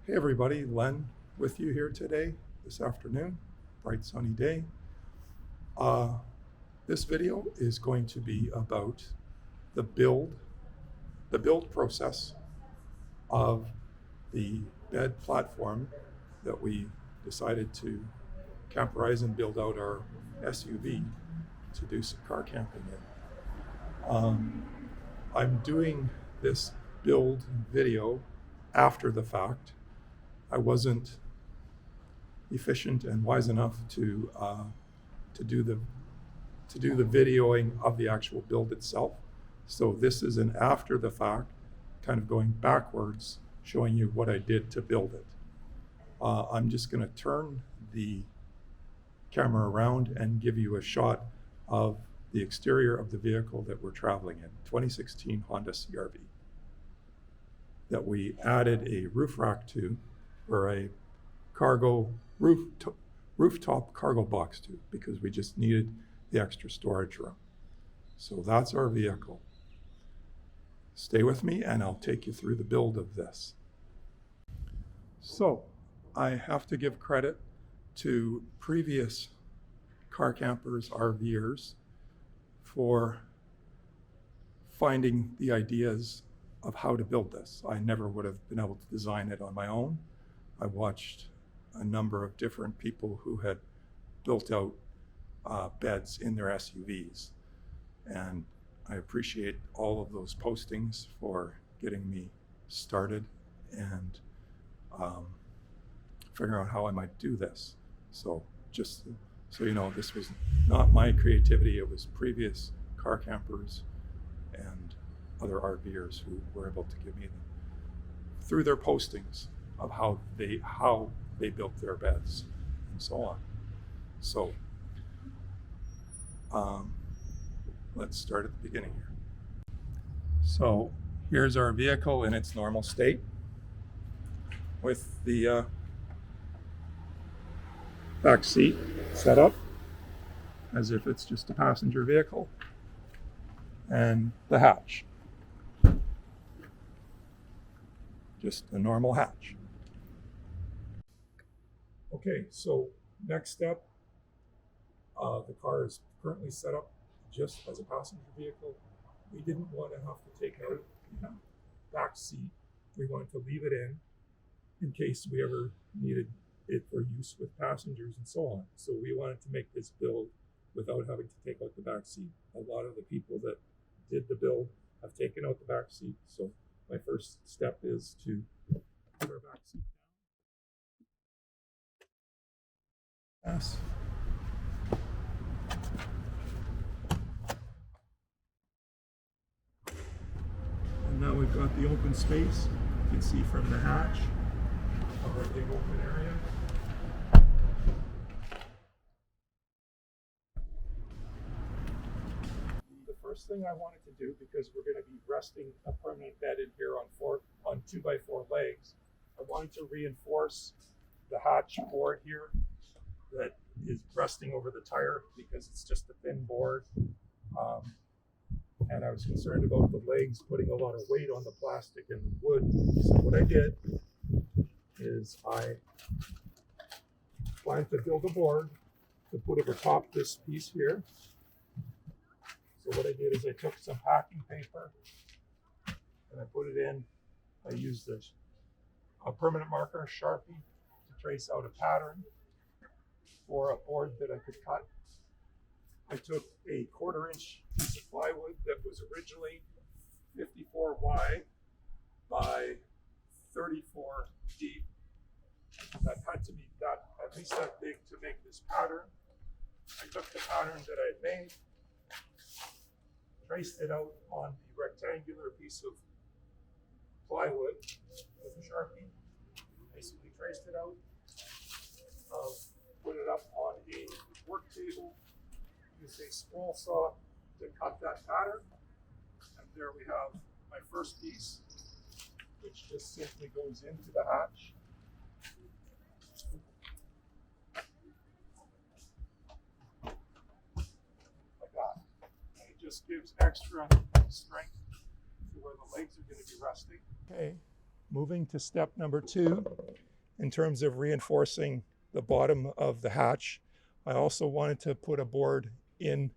Hey everybody, Len with you here today, this afternoon, bright sunny day. This video is going to be about the build process of the bed platform that we decided to camperize and build out our SUV to do some car camping in. I'm doing this build video after the fact. I wasn't efficient and wise enough to do the videoing of the actual build itself. So this is an after the fact, kind of going backwards, showing you what I did to build it. I'm just going to turn the camera around and give you a shot of the exterior of the vehicle that we're traveling in, 2016 Honda CR-V, that we added a roof rack to, or a cargo rooftop cargo box to, because we just needed the extra storage room. So that's our vehicle. Stay with me and I'll take you through the build of this. So I have to give credit to previous car campers, RVers, for finding the ideas of how to build this. I never would have been able to design it on my own. I watched a number of different people who had built out beds in their SUVs. And I appreciate all of those postings for getting me started and figuring out how I might do this. So just so you know, this was not my creativity, it was previous car campers and other RVers who were able to give me through their postings of how they built their beds and so on. So let's start at the beginning here. So here's our vehicle in its normal state with the back seat set up as if it's just a passenger vehicle, and the hatch, just a normal hatch. Okay, so next step, the car is currently set up just as a passenger vehicle. We didn't want to have to take out the back seat. We wanted to leave it in case we ever needed it for use with passengers and so on. So we wanted to make this build without having to take out the back seat. A lot of the people that did the build have taken out the back seat. So my first step is to put our back seat down. Yes. And now we've got the open space. You can see from the hatch of our big open area. The first thing I wanted to do, because we're going to be resting a permanent bed in here on 2x4 legs, I wanted to reinforce the hatch board here that is resting over the tire, because it's just a thin board. And I was concerned about the legs putting a lot of weight on the plastic and the wood. So what I did is I planned to build a board to put over top this piece here. So what I did is I took some packing paper and I put it in. I used a permanent marker, Sharpie, to trace out a pattern for a board that I could cut. I took a 1/4 inch piece of plywood that was originally 54 wide by 34 deep. That had to be at least that big to make this pattern. I took the pattern that I had made, traced it out on the rectangular piece of plywood with a Sharpie, basically traced it out, put it up on a work table, used a scroll saw to cut that pattern, and there we have my first piece, which just simply goes into the hatch. Like that. And it just gives extra strength to where the legs are going to be resting. Okay, moving to step number 2, in terms of reinforcing the bottom of the hatch, I also wanted to put a board in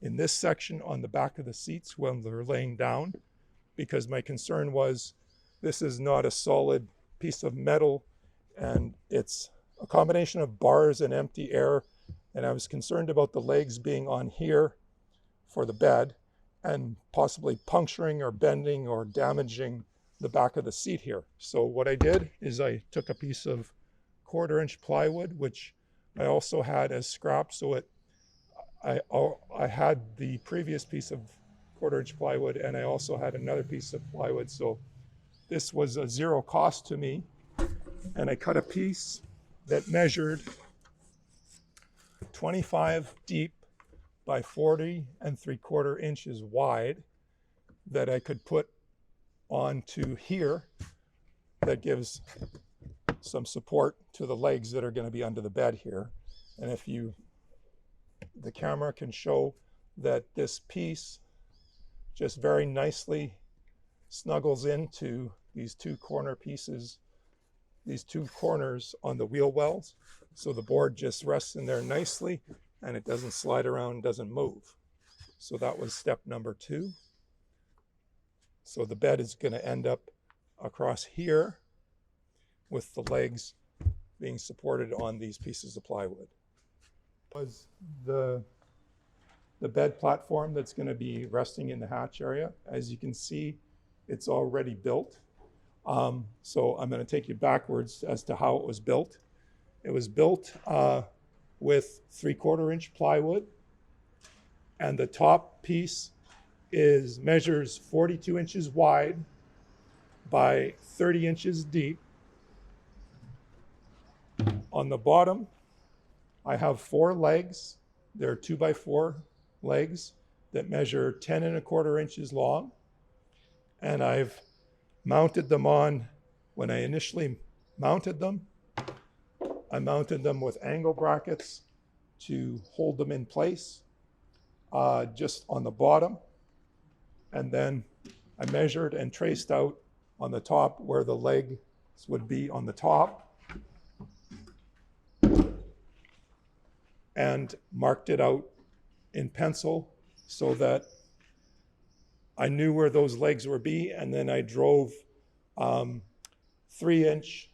this section on the back of the seats when they're laying down, because my concern was this is not a solid piece of metal and it's a combination of bars and empty air, and I was concerned about the legs being on here for the bed and possibly puncturing or bending or damaging the back of the seat here. So what I did is I took a piece of 1/4 inch plywood, which I also had as scrap, so I had the previous piece of 1/4 inch plywood, and I also had another piece of plywood, so this was a zero cost to me. And I cut a piece that measured 25 deep by 40 3/4 inches wide that I could put onto here, that gives some support to the legs that are going to be under the bed here. And if the camera can show that this piece just very nicely snuggles into these 2 corner pieces, these 2 corners on the wheel wells. So the board just rests in there nicely and it doesn't slide around, doesn't move. So that was step number 2. So the bed is going to end up across here with the legs being supported on these pieces of plywood. Was the bed platform that's going to be resting in the hatch area. As you can see, it's already built. So I'm going to take you backwards as to how it was built. It was built with 3/4 inch plywood, and the top piece measures 42 inches wide by 30 inches deep. On the bottom, I have 4 legs. They're 2x4 legs that measure 10 1/4 inches long. And I've mounted them on, when I initially mounted them, I mounted them with angle brackets to hold them in place just on the bottom. And then I measured and traced out on the top where the legs would be on the top, and marked it out in pencil so that I knew where those legs would be. And then I drove 3-inch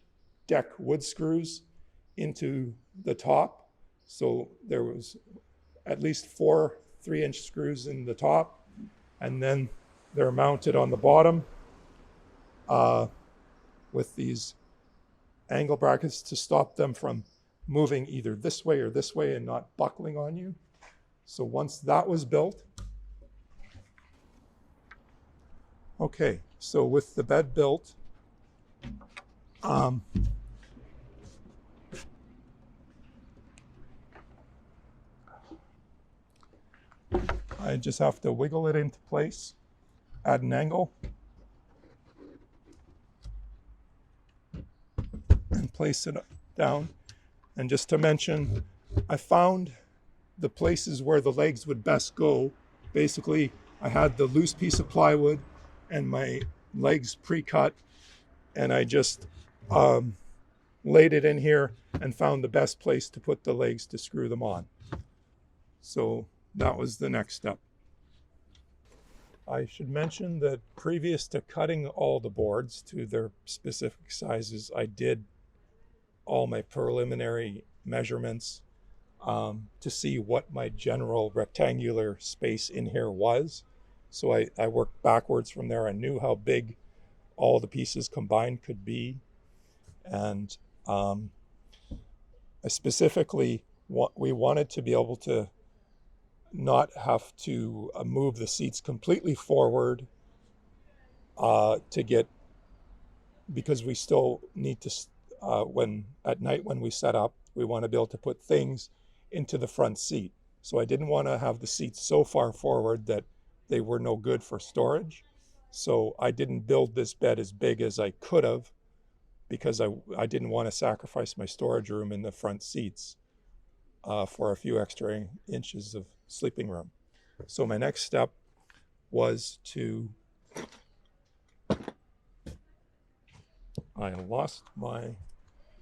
deck wood screws into the top. So there was at least 4 3-inch screws in the top, and then they're mounted on the bottom with these angle brackets to stop them from moving either this way or this way and not buckling on you. So once that was built, okay, so with the bed built, I just have to wiggle it into place, add an angle, and place it down. And just to mention, I found the places where the legs would best go. Basically, I had the loose piece of plywood and my legs pre-cut, and I just laid it in here and found the best place to put the legs to screw them on. So that was the next step. I should mention that previous to cutting all the boards to their specific sizes, I did all my preliminary measurements to see what my general rectangular space in here was. So I worked backwards from there. I knew how big all the pieces combined could be. And I specifically, we wanted to be able to not have to move the seats completely forward to get, because we still need to, when at night when we set up, we want to be able to put things into the front seat. So I didn't want to have the seats so far forward that they were no good for storage. So I didn't build this bed as big as I could have, because I didn't want to sacrifice my storage room in the front seats for a few extra inches of sleeping room. So my next step was to I lost my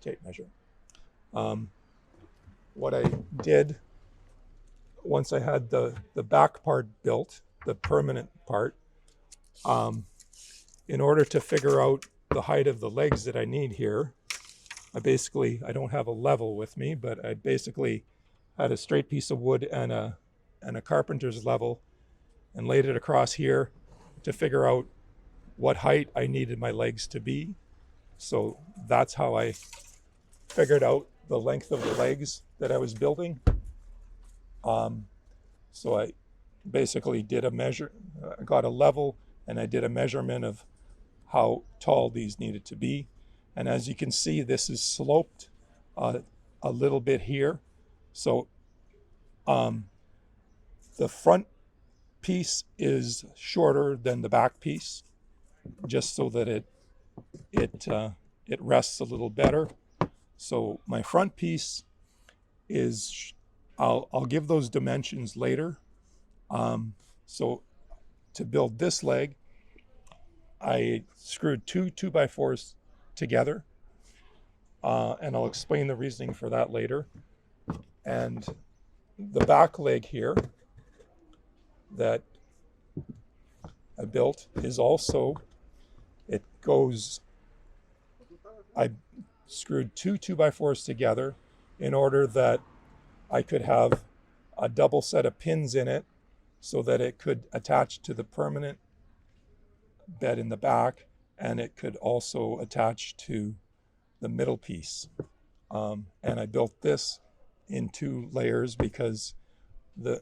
tape measure. What I did once I had the back part built, the permanent part, in order to figure out the height of the legs that I need here, I don't have a level with me, but I basically had a straight piece of wood and a carpenter's level and laid it across here to figure out what height I needed my legs to be. So that's how I figured out the length of the legs that I was building. So I basically did a measure, I got a level, and I did a measurement of how tall these needed to be. And as you can see, this is sloped a little bit here. So the front piece is shorter than the back piece, just so that it rests a little better. So my front piece is, I'll give those dimensions later. So to build this leg, I screwed two 2x4s together, and I'll explain the reasoning for that later. And the back leg here that I built is also, I screwed two 2x4s together in order that I could have a double set of pins in it so that it could attach to the permanent bed in the back, and it could also attach to the middle piece. And I built this in 2 layers because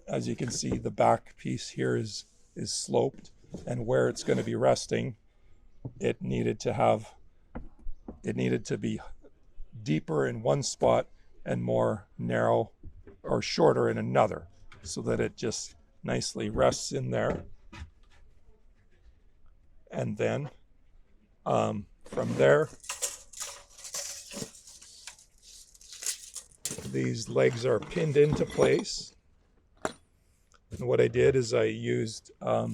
as you can see, the back piece here is sloped, and where it's going to be resting, it needed to be deeper in one spot and more narrow or shorter in another, so that it just nicely rests in there. And then from there, these legs are pinned into place. And what I did is I used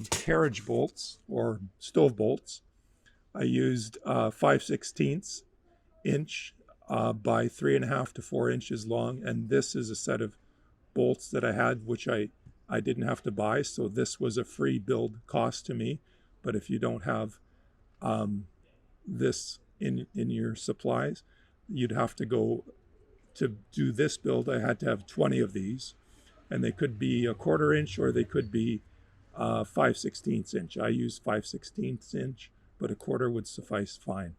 carriage bolts or stove bolts. I used 5/16 inch by 3.5 to 4 inches long. And this is a set of bolts that I had, which I didn't have to buy. So this was a free build cost to me. But if you don't have this in your supplies, you'd have to go to do this build. I had to have 20 of these, and they could be 1/4 inch or they could be 5/16 inch. I used 5/16 inch, but 1/4 would suffice fine.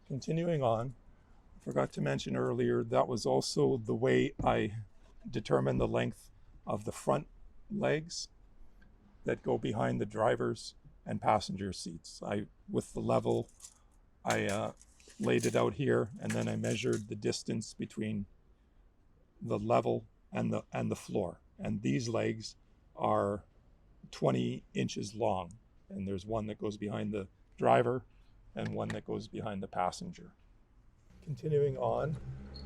Continuing on, I forgot to mention earlier, that was also the way I determined the length of the front legs that go behind the driver's and passenger seats. With the level, I laid it out here, and then I measured the distance between the level and the floor. And these legs are 20 inches long, and there's one that goes behind the driver and one that goes behind the passenger. Continuing on,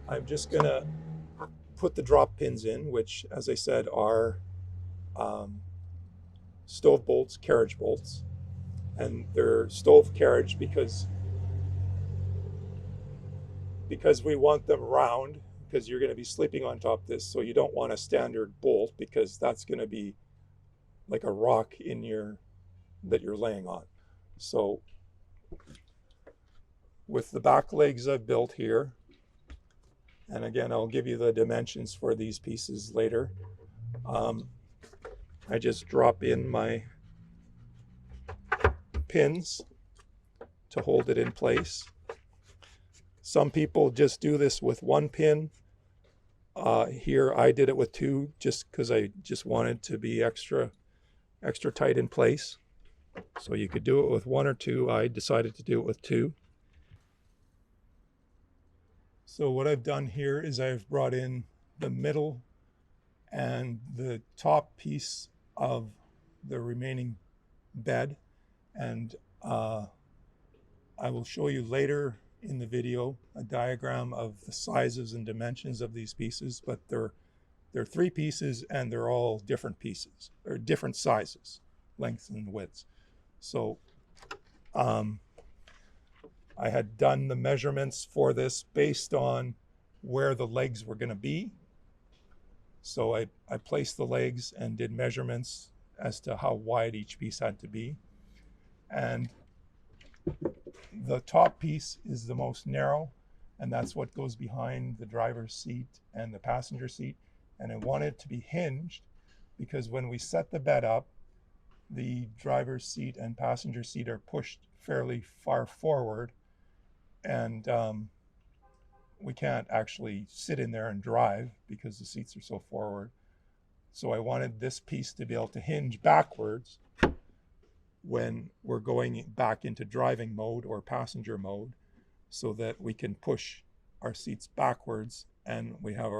I'm just gonna put the drop pins in, which, as I said, are stove bolts, carriage bolts, and they're stove carriage because we want them round, because you're going to be sleeping on top of this. So you don't want a standard bolt, because that's going to be like a rock that you're laying on. So with the back legs I've built here, and again, I'll give you the dimensions for these pieces later. I just drop in my pins to hold it in place. Some people just do this with 1 pin. Here I did it with 2, just because I just wanted to be extra tight in place. So you could do it with 1 or 2. I decided to do it with 2. So what I've done here is I've brought in the middle and the top piece of the remaining bed, and I will show you later in the video a diagram of the sizes and dimensions of these pieces, but they're 3 pieces, and they're all different pieces, or different sizes, lengths and widths. So I had done the measurements for this based on where the legs were going to be. So I placed the legs and did measurements as to how wide each piece had to be. And the top piece is the most narrow, and that's what goes behind the driver's seat and the passenger seat. And I wanted it to be hinged because when we set the bed up, the driver's seat and passenger seat are pushed fairly far forward, and we can't actually sit in there and drive because the seats are so forward. So I wanted this piece to be able to hinge backwards when we're going back into driving mode or passenger mode, so that we can push our seats backwards and we have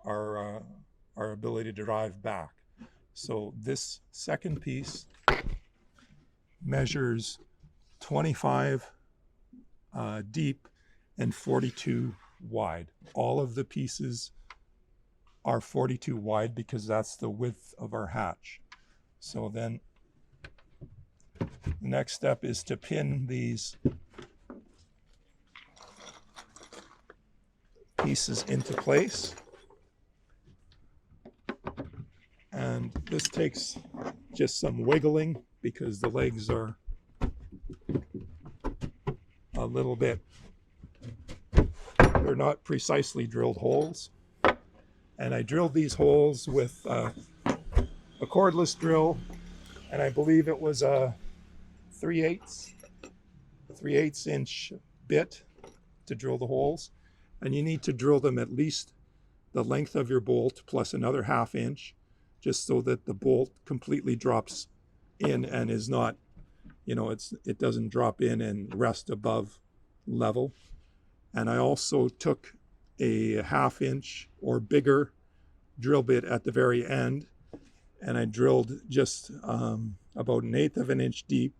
our ability to drive back. So this second piece measures 25 deep and 42 wide. All of the pieces are 42 wide because that's the width of our hatch. So then the next step is to pin these pieces into place. And this takes just some wiggling because the legs are a little bit, they're not precisely drilled holes. And I drilled these holes with a cordless drill, and I believe it was a 3/8 inch bit to drill the holes. And you need to drill them at least the length of your bolt plus another 1/2 inch, just so that the bolt completely drops in and is not, it doesn't drop in and rest above level. And I also took a 1/2 inch or bigger drill bit at the very end, and I drilled just about 1/8 of an inch deep,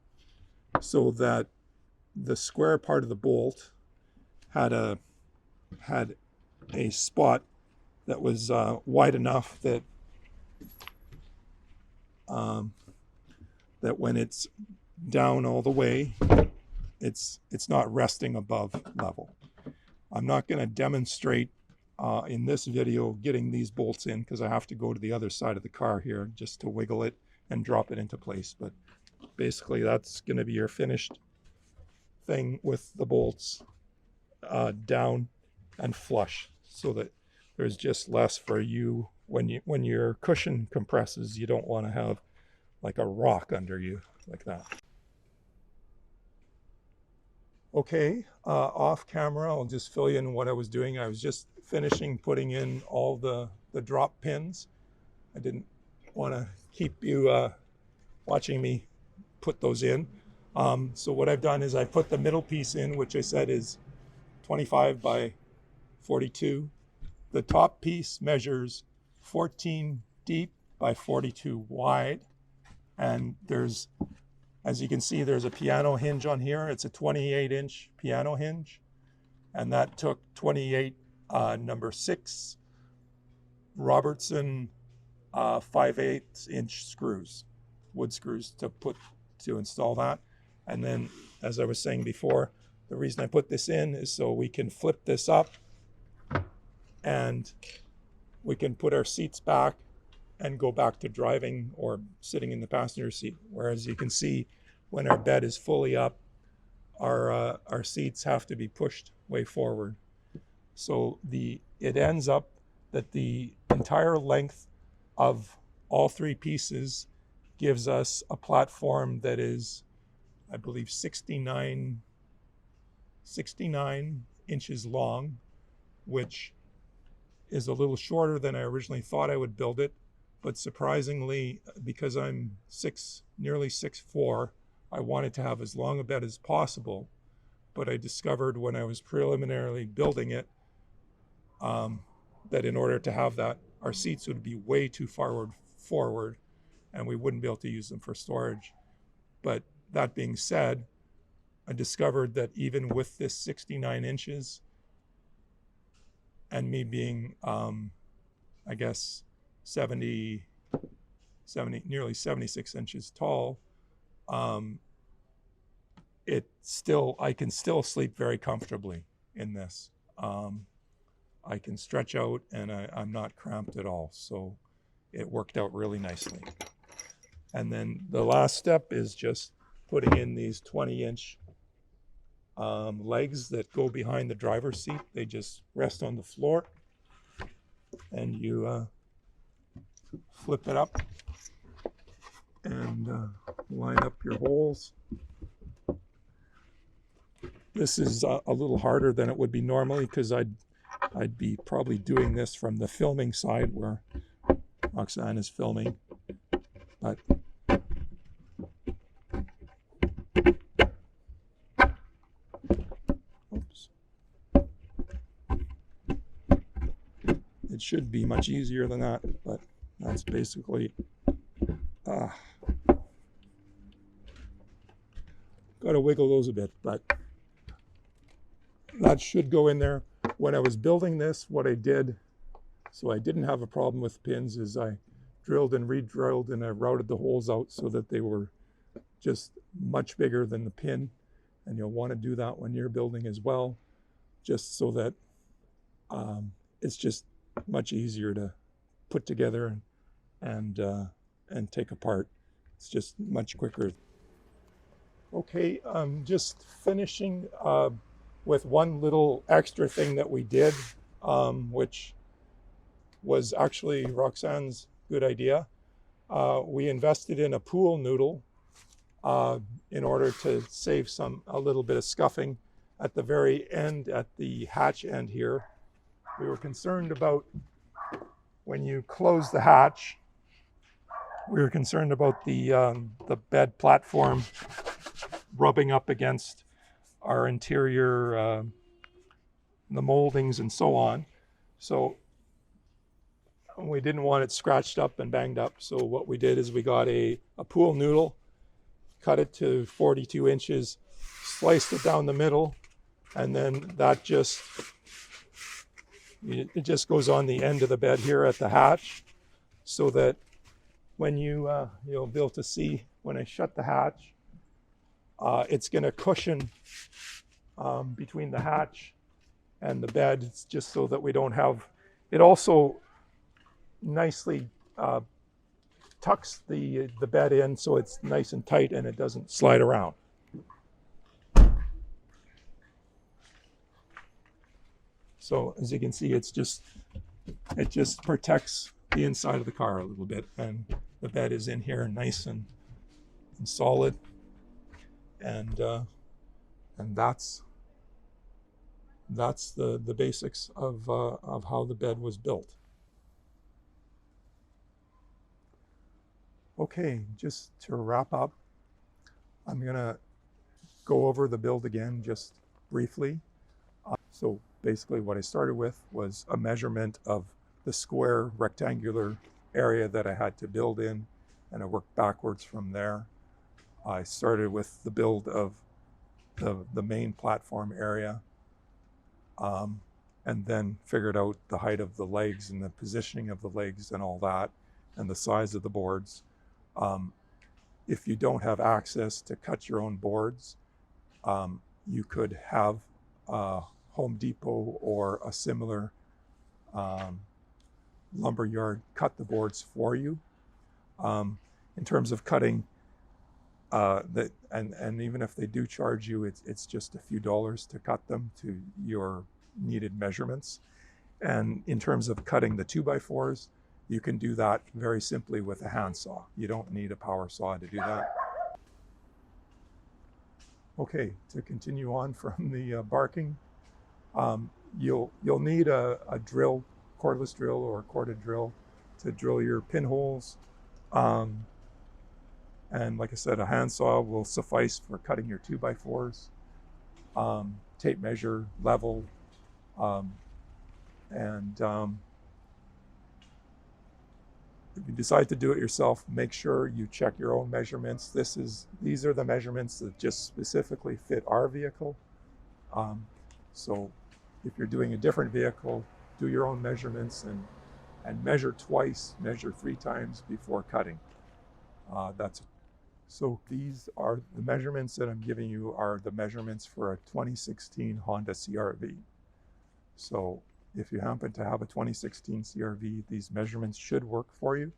so that the square part of the bolt had a spot that was wide enough that that when it's down all the way, it's not resting above level. I'm not going to demonstrate in this video getting these bolts in because I have to go to the other side of the car here just to wiggle it and drop it into place. But basically that's going to be your finished thing with the bolts down and flush, so that there's just less for you when your cushion compresses. You don't want to have like a rock under you like that. Okay, off camera, I'll just fill you in what I was doing. I was just finishing putting in all the drop pins. I didn't want to keep you watching me put those in. So what I've done is I put the middle piece in, which I said is 25 by 42. The top piece measures 14 deep by 42 wide. And there's, as you can see, there's a piano hinge on here. It's a 28-inch piano hinge. And that took 28 number 6 Robertson 5/8 inch screws, wood screws to install that. And then, as I was saying before, the reason I put this in is so we can flip this up and we can put our seats back and go back to driving or sitting in the passenger seat. Whereas you can see when our bed is fully up, our seats have to be pushed way forward. So it ends up that the entire length of all 3 pieces gives us a platform that is, I believe, 69 inches long, which is a little shorter than I originally thought I would build it. But surprisingly, because I'm nearly 6'4", I wanted to have as long a bed as possible. But I discovered when I was preliminarily building it that in order to have that, our seats would be way too far forward and we wouldn't be able to use them for storage. But that being said, I discovered that even with this 69 inches and me being, I guess, 70, nearly 76 inches tall, I can still sleep very comfortably in this. I can stretch out and I'm not cramped at all. So it worked out really nicely. And then the last step is just putting in these 20-inch legs that go behind the driver's seat. They just rest on the floor, and you flip it up and line up your holes. This is a little harder than it would be normally because I'd be probably doing this from the filming side where Roxanne is filming, but oops. It should be much easier than that, but that's basically got to wiggle those a bit, but that should go in there. When I was building this, what I did, so I didn't have a problem with pins, is I drilled and re-drilled and I routed the holes out so that they were just much bigger than the pin. And you'll want to do that when you're building as well, just so that it's just much easier to put together and take apart. It's just much quicker. Okay, I'm just finishing with one little extra thing that we did, which was actually Roxanne's good idea. We invested in a pool noodle in order to save a little bit of scuffing at the very end, at the hatch end here. We were concerned about when you close the hatch, we were concerned about the bed platform rubbing up against our interior, the moldings and so on. So we didn't want it scratched up and banged up. So what we did is we got a pool noodle, cut it to 42 inches, sliced it down the middle, and then that it just goes on the end of the bed here at the hatch, so that when you'll be able to see when I shut the hatch, it's going to cushion between the hatch and the bed. It's just so that we don't have it. Also nicely tucks the bed in so it's nice and tight and it doesn't slide around. So as you can see, it just protects the inside of the car a little bit, and the bed is in here nice and solid, and that's the basics of how the bed was built. Okay, just to wrap up, I'm gonna go over the build again just briefly. So basically what I started with was a measurement of the square rectangular area that I had to build in, and I worked backwards from there. I started with the build of the main platform area, and then figured out the height of the legs and the positioning of the legs and all that, and the size of the boards. If you don't have access to cut your own boards, you could have Home Depot or a similar lumber yard cut the boards for you. In terms of cutting, and even if they do charge you, it's just a few dollars to cut them to your needed measurements. And in terms of cutting the 2x4s, you can do that very simply with a handsaw. You don't need a power saw to do that. Okay, to continue on from the barking, you'll need a drill, cordless drill or corded drill to drill your pinholes. And like I said, a handsaw will suffice for cutting your 2x4s. Tape measure, level, and if you decide to do it yourself, make sure you check your own measurements. These are the measurements that just specifically fit our vehicle. So if you're doing a different vehicle, do your own measurements and measure twice, measure 3 times before cutting. So these are the measurements that I'm giving you are the measurements for a 2016 Honda CR-V. So if you happen to have a 2016 CR-V, these measurements should work for you.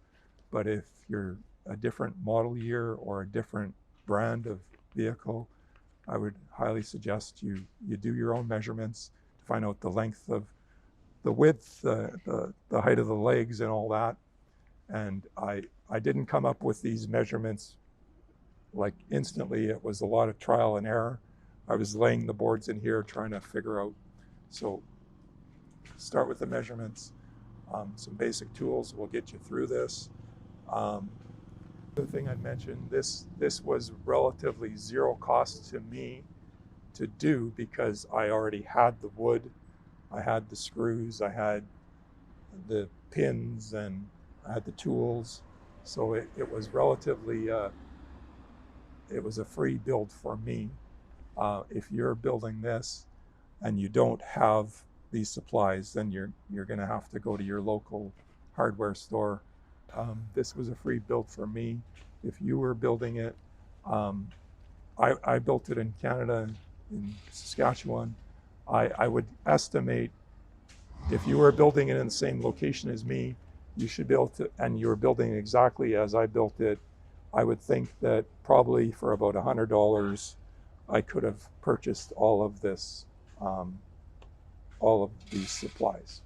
But if you're a different model year or a different brand of vehicle, I would highly suggest you do your own measurements to find out the length of the width, the height of the legs and all that. And I didn't come up with these measurements like instantly. It was a lot of trial and error. I was laying the boards in here trying to figure out. So start with the measurements. Some basic tools will get you through this. The thing I mentioned, this was relatively zero cost to me to do because I already had the wood, I had the screws, I had the pins, and I had the tools. So it was relatively, it was a free build for me. If you're building this and you don't have these supplies, then you're going to have to go to your local hardware store. This was a free build for me. If you were building it, I built it in Canada, in Saskatchewan. I would estimate if you were building it in the same location as me, you should be able to, and you were building it exactly as I built it, I would think that probably for about $100, I could have purchased all of this, all of these supplies.